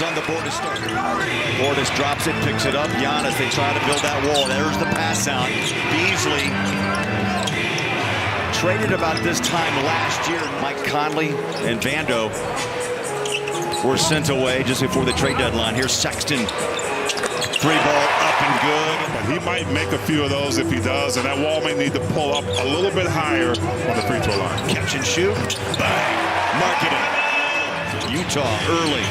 is on the board to start. Portis drops it, picks it up. Giannis, they try to build that wall. There's the pass out. Beasley traded about this time last year. Mike Conley and Vando were sent away just before the trade deadline. Here's Sexton. Three ball up and good. But he might make a few of those if he does, and that wall may need to pull up a little bit higher on the free throw line. Catch and shoot. Bang. Marketing. Utah early.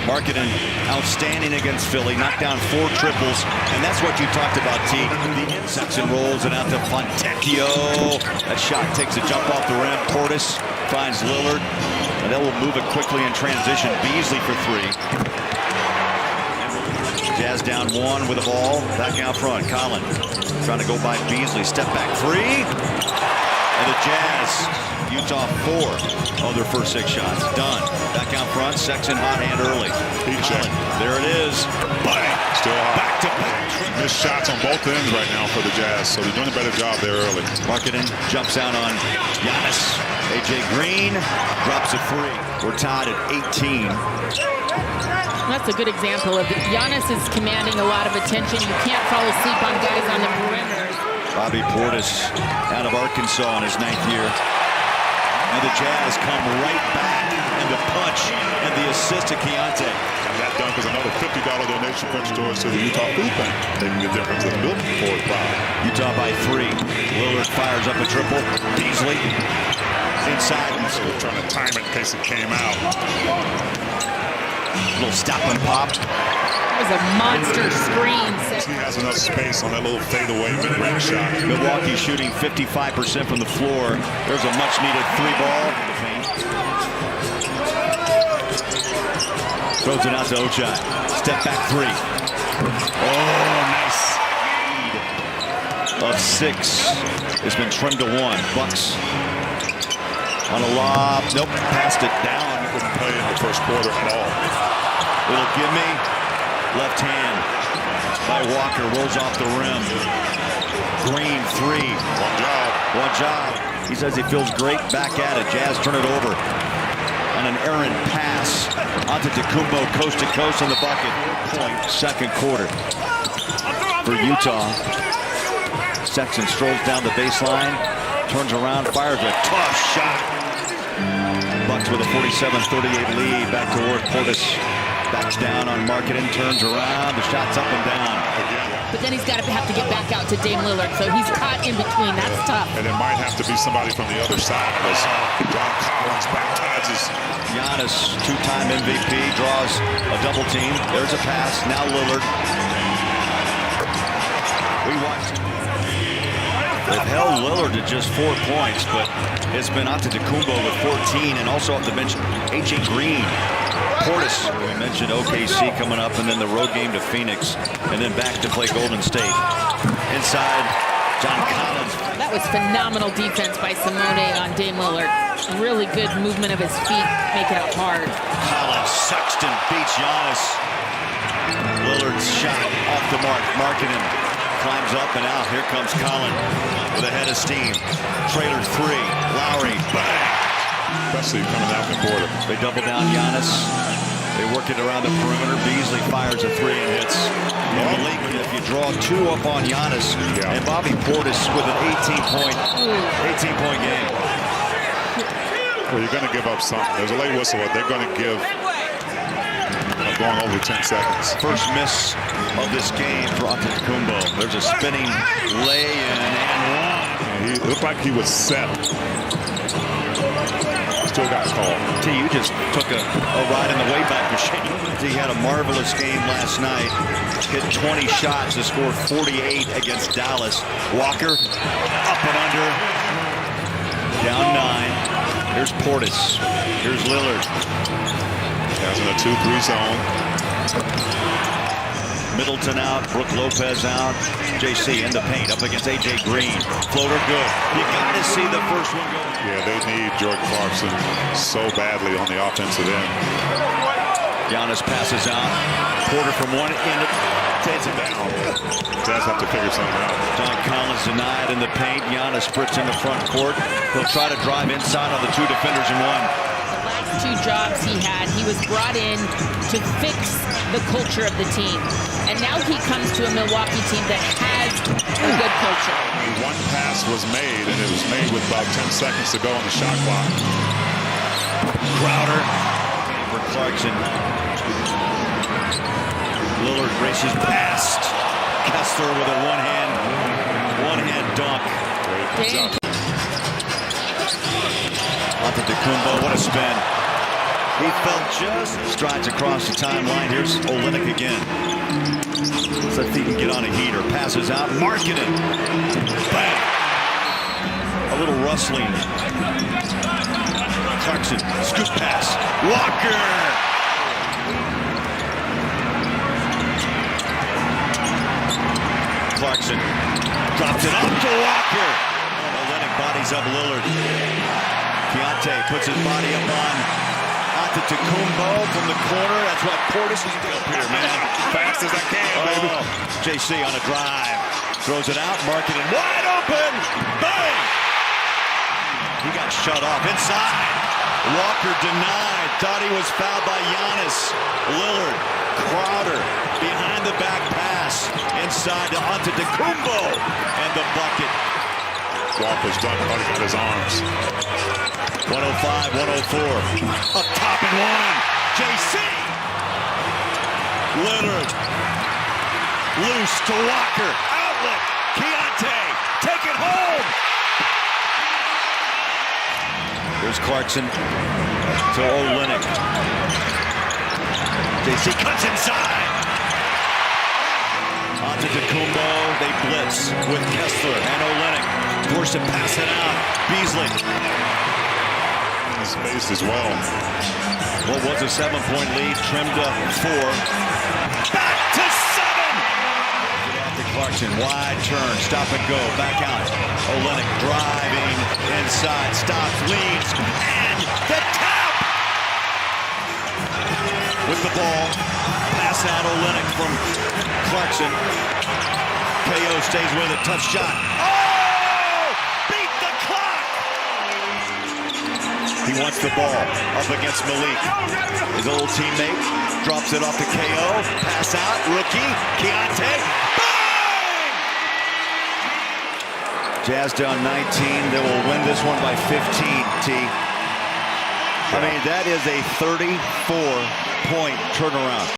Marketing outstanding against Philly. Knocked down 4 triples, and that's what you talked about, T. Sexton rolls it out to Fontecchio. That shot takes a jump off the rim. Portis finds Lillard, and they will move it quickly in transition. Beasley for 3. Jazz down 1 with the ball. Back out front. Collin trying to go by Beasley. Step back 3. And the Jazz, Utah 4 of their first 6 shots. Done. Back out front. Sexton hot hand early. Collin, there it is. Bang. Still hot. Back to back. Missed shots on both ends right now for the Jazz, so they're doing a better job there early. Marketing jumps out on Giannis. AJ Green drops a 3. We're tied at 18. That's a good example of it. Giannis is commanding a lot of attention. You can't fall asleep on guys on the perimeter. Bobby Portis out of Arkansas in his 9th year. And the Jazz come right back, and the punch and the assist to Keontae. And that dunk is another $50 donation from stores to the Utah Food Bank. Making a difference in the building for it. Utah by 3. Lillard fires up a triple. Beasley inside. Still trying to time it in case it came out. Little stop and pop. That was a monster screen. He has enough space on that little fadeaway mid-range shot. Milwaukee shooting 55% from the floor. There's a much-needed 3-ball. Throws it out to Ochai. Step back 3. Oh, nice. Of 6. It's been trimmed to 1. Bucks on a lob. Nope, passed it down. Couldn't play in the first quarter at all. Little gimme. Left hand by Walker. Rolls off the rim. Green 3. One job. He says he feels great. Back at it. Jazz turn it over. On an errant pass. Onto Tacumbo. Coast to coast on the bucket. Point. Second quarter. For Utah. Sexton strolls down the baseline. Turns around. Fires a tough shot. Bucks with a 47-38 lead. Back to work. Portis backs down on Marketing. Turns around. The shot's up and down. But then he's got to have to get back out to Dame Lillard. So he's caught in between. That's tough. And it might have to be somebody from the other side because John Collins baptizes. Giannis, 2-time MVP, draws a double team. There's a pass. Now Lillard. We watched. They've held Lillard to just 4 points, but it's been Antetokounmpo with 14, and also off the bench, AJ Green. Portis, we mentioned OKC coming up, and then the road game to Phoenix, and then back to play Golden State. Inside, John Collins. That was phenomenal defense by Simone on Dame Lillard. Really good movement of his feet, making it hard. Collins, Sexton beats Giannis. Lillard's shot off the mark, marking him. Climbs up and out. Here comes Collin with a head of steam. Trailer 3. Lowry. Bang. Especially coming out the border. They double down Giannis. They work it around the perimeter. Beasley fires a 3 and hits. And Malik, if you draw 2 up on Giannis, and Bobby Portis with an 18-point game. Well, you're going to give up something. There's a late whistle. They're going to give going over 10 seconds. First miss of this game for Antetokounmpo. There's a spinning lay-in and 1. He looked like he was set. Still got called. T, you just took a ride in the Wayback Machine. He had a marvelous game last night. Hit 20 shots to score 48 against Dallas. Walker up and under. Down 9. Here's Portis. Here's Lillard. Has in a 2-3 zone. Middleton out, Brook Lopez out. JC in the paint up against AJ Green. Floater good. You got to see the first one go. Yeah, they need Jordan Clarkson so badly on the offensive end. Giannis passes out. Porter from one end. Takes it down. Jazz have to figure something out. John Collins denied in the paint. Giannis sprints in the front court. He'll try to drive inside on the 2 defenders in 1. two jobs he had. He was brought in to fix the culture of the team. And now he comes to a Milwaukee team that has a good culture. One pass was made, and it was made with about 10 seconds to go on the shot clock. Crowder for Clarkson. Lillard races past Kessler with a one-hand dunk. Antetokounmpo, what a spin. He felt just strides across the timeline. Here's Olynyk again. Looks like he can get on a heater. Passes out. Markkanen. Bang. A little rustling. Clarkson. Scoop pass. Walker. Clarkson. Drops it up to Walker. Olynyk bodies up Lillard. Keontae puts his body up on Antetokounmpo from the corner. That's what Portis is doing up here, man. Fast as I can, baby. JC on a drive. Throws it out. Markkanen wide open. Bang! He got shut off inside. Walker denied. Thought he was fouled by Giannis. Lillard. Crowder behind the back pass. Inside to Antetokounmpo. And the bucket. Walker's done. Thought he got his arms. 105-104. Up top and one. JC. Lillard. Loose to Walker. Outlet. Keontae. Take it home. Here's Clarkson to Olynyk. JC cuts inside. Antetokounmpo. They blitz with Kessler and Olynyk. Forced to pass it out. Beasley. Spaced as well. What was a 7-point lead, trimmed to 4. Back to 7! Get after Clarkson, wide turn, stop and go, back out. Olynyk driving inside, stops, leads, and the tap! With the ball, pass out Olynyk from Clarkson. KO stays with it, tough shot. Oh! Beat the clock! He wants the ball up against Malik. His old teammate drops it off to KO. Pass out, rookie, Keontae. Bang! Jazz down 19. They will win this one by 15, T. I mean, that is a 34-point turnaround.